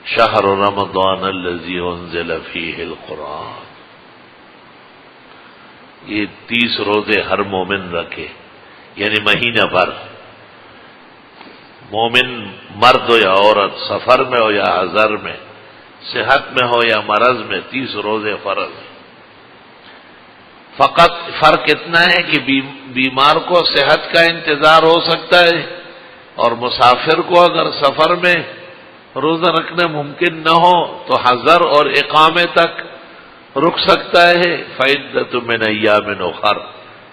شہر رمضان الذی انزل فیہ القرآن، یہ 30 روزے ہر مومن رکھے، یعنی مہینہ بھر، مومن مرد ہو یا عورت، سفر میں ہو یا حضر میں، صحت میں ہو یا مرض میں، 30 روزے فرض ہیں۔ فقط فرق اتنا ہے کہ بیمار کو صحت کا انتظار ہو سکتا ہے، اور مسافر کو اگر سفر میں روزہ رکھنا ممکن نہ ہو تو حضر اور اقامے تک رک سکتا ہے۔ فعدۃ من ایام اخر،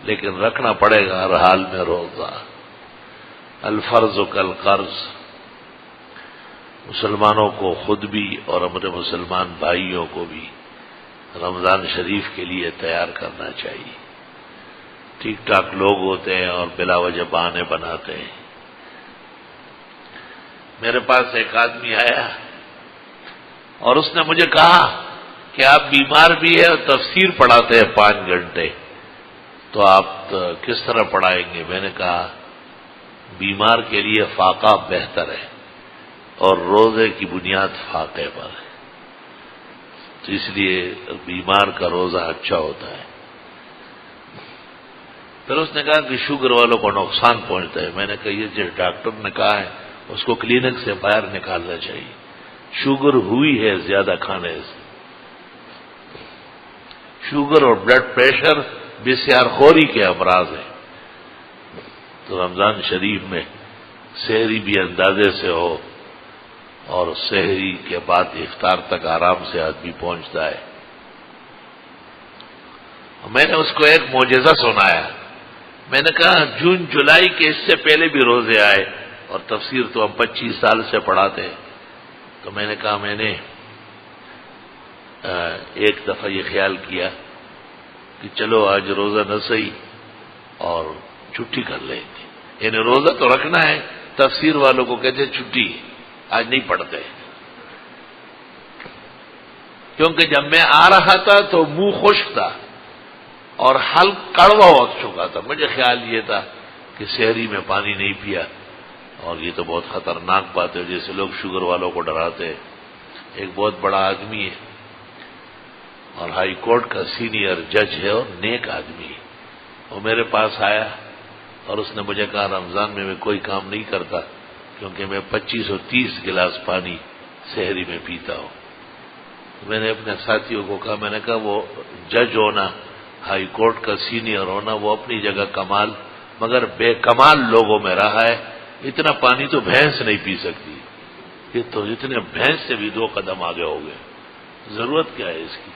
لیکن رکھنا پڑے گا ہر حال میں روزہ۔ الفرض کالقرض، مسلمانوں کو خود بھی اور اپنے مسلمان بھائیوں کو بھی رمضان شریف کے لیے تیار کرنا چاہیے۔ ٹھیک ٹھاک لوگ ہوتے ہیں اور بلا وجہ بہانے بناتے ہیں۔ میرے پاس ایک آدمی آیا اور اس نے مجھے کہا کہ آپ بیمار بھی ہیں اور تفسیر پڑھاتے ہیں 5 گھنٹے، تو آپ کس طرح پڑھائیں گے؟ میں نے کہا بیمار کے لیے فاقہ بہتر ہے اور روزے کی بنیاد فاقے پر ہے، تو اس لیے بیمار کا روزہ اچھا ہوتا ہے۔ پھر اس نے کہا کہ شوگر والوں کو نقصان پہنچتا ہے۔ میں نے کہا یہ جس ڈاکٹر نے کہا ہے اس کو کلینک سے باہر نکالنا چاہیے، شوگر ہوئی ہے زیادہ کھانے سے۔ شوگر اور بلڈ پریشر بسیار خوری کے امراض ہیں، تو رمضان شریف میں سحری بھی اندازے سے ہو اور سحری کے بعد افطار تک آرام سے آدمی پہنچتا ہے۔ میں نے اس کو ایک معجزہ سنایا۔ میں نے کہا جون جولائی کے اس سے پہلے بھی روزے آئے اور تفسیر تو ہم 25 سال سے پڑھاتے ہیں، تو میں نے کہا میں نے ایک دفعہ یہ خیال کیا کہ چلو آج روزہ نہ صحیح اور چھٹی کر لیں گے، یعنی روزہ تو رکھنا ہے، تفسیر والوں کو کہتے چھٹی آج نہیں پڑھتے، کیونکہ جب میں آ رہا تھا تو منہ خشک تھا اور حلق کڑوا ہو چکا تھا۔ مجھے خیال یہ تھا کہ سحری میں پانی نہیں پیا، اور یہ تو بہت خطرناک بات ہے، جیسے لوگ شوگر والوں کو ڈراتے ہیں۔ ایک بہت بڑا آدمی ہے اور ہائی کورٹ کا سینئر جج ہے اور نیک آدمی ہے، وہ میرے پاس آیا اور اس نے مجھے کہا رمضان میں کوئی کام نہیں کرتا کیونکہ میں 25 اور 30 گلاس پانی سحری میں پیتا ہوں۔ میں نے اپنے ساتھیوں کو کہا، میں نے کہا وہ جج ہونا، ہائی کورٹ کا سینئر ہونا وہ اپنی جگہ کمال، مگر بے کمال لوگوں میں رہا ہے۔ اتنا پانی تو بھینس نہیں پی سکتی، یہ تو اتنے بھینس سے بھی 2 قدم آگے ہو گئے، ضرورت کیا ہے اس کی؟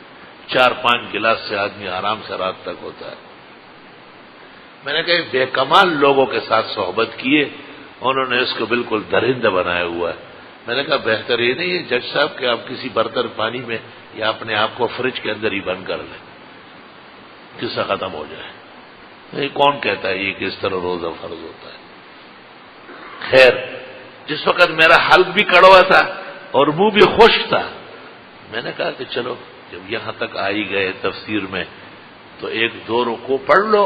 4-5 گلاس سے آدمی آرام سے رات تک ہوتا ہے۔ میں نے کہا بے کمال لوگوں کے ساتھ صحبت کیے، انہوں نے اس کو بالکل درندہ بنایا ہوا ہے۔ میں نے کہا بہتر یہ نہیں ہے جج صاحب کہ آپ کسی برتن پانی میں یا اپنے آپ کو فریج کے اندر ہی بند کر لیں، قصہ ختم ہو جائے۔ یہ کون کہتا ہے یہ کہ اس طرح روزہ فرض ہوتا ہے؟ خیر، جس وقت میرا حلق بھی کڑوا تھا اور منہ بھی خشک تھا، میں نے کہا کہ چلو جب یہاں تک آ ہی گئے تفسیر میں تو 1-2 رکوع پڑھ لو،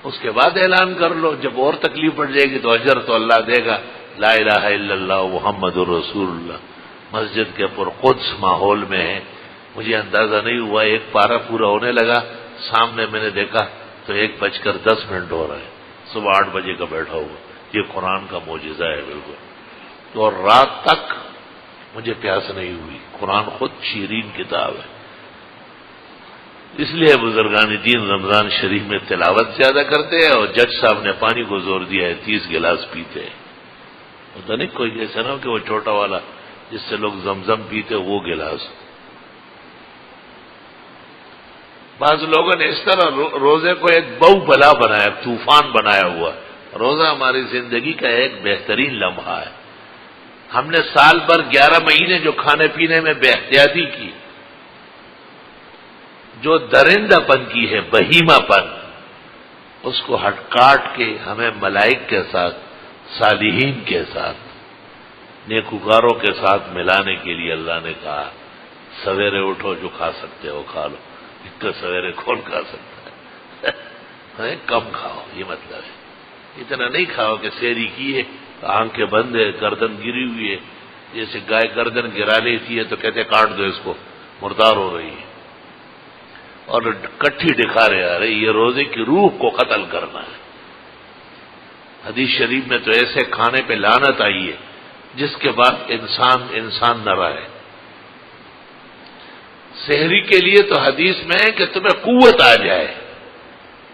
اس کے بعد اعلان کر لو، جب اور تکلیف پڑ جائے گی تو اجر تو اللہ دے گا۔ لا الہ الا اللہ محمد الرسول اللہ مسجد کے پرقدس ماحول میں ہے۔ مجھے اندازہ نہیں ہوا 1 پارہ پورا ہونے لگا، سامنے میں نے دیکھا تو 1:10 ہو رہا ہے، صبح 8 بجے کا بیٹھا ہوا۔ یہ قرآن کا معجزہ ہے بالکل۔ تو رات تک مجھے پیاس نہیں ہوئی، قرآن خود شیرین کتاب ہے۔ اس لیے بزرگان دین رمضان شریف میں تلاوت زیادہ کرتے ہیں، اور جج صاحب نے پانی کو زور دیا ہے، 30 گلاس پیتے ہیں۔ ہوتا نہیں کوئی ایسا نہ ہو کہ وہ چھوٹا والا جس سے لوگ زمزم پیتے وہ گلاس۔ بعض لوگوں نے اس طرح روزے کو ایک بہو بلا بنایا، طوفان بنایا ہوا۔ روزہ ہماری زندگی کا ایک بہترین لمحہ ہے۔ ہم نے سال بھر 11 مہینے جو کھانے پینے میں بے احتیاطی کی، جو درندہ پن کی ہے، بہیمہ پن، اس کو ہٹ کاٹ کے ہمیں ملائک کے ساتھ، صالحین کے ساتھ، نیکوکاروں کے ساتھ ملانے کے لیے اللہ نے کہا سویرے اٹھو، جو کھا سکتے ہو کھا لو۔ اتنا سویرے کون کھا سکتا ہے؟ کم کھاؤ، یہ مطلب ہے۔ اتنا نہیں کھاؤ کہ سیری کی ہے، آنکھیں بند ہے، گردن گری ہوئی ہے، جیسے گائے گردن گرا لیتی ہے تو کہتے کاٹ دو اس کو، مردار ہو رہی ہے، اور کٹھی دکھا رہے آ رہے یہ روزے کی روح کو قتل کرنا ہے۔ حدیث شریف میں تو ایسے کھانے پہ لعنت آئی ہے جس کے بعد انسان نہ رہے۔ سحری کے لیے تو حدیث میں ہے کہ تمہیں قوت آ جائے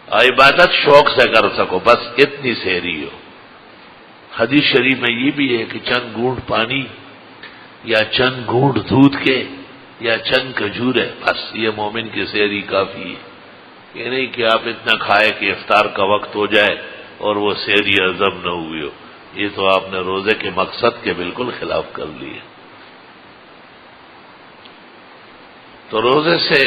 اور عبادت شوق سے کر سکو، بس اتنی سحری ہو۔ حدیث شریف میں یہ بھی ہے کہ چند گھونٹ پانی یا چند گھونٹ دودھ کے یا چند کھجور ہے، بس یہ مومن کی سحری کافی ہے۔ یہ نہیں کہ آپ اتنا کھائے کہ افطار کا وقت ہو جائے اور وہ سحری ہضم نہ ہوئی ہو، یہ تو آپ نے روزے کے مقصد کے بالکل خلاف کر لیے۔ تو روزے سے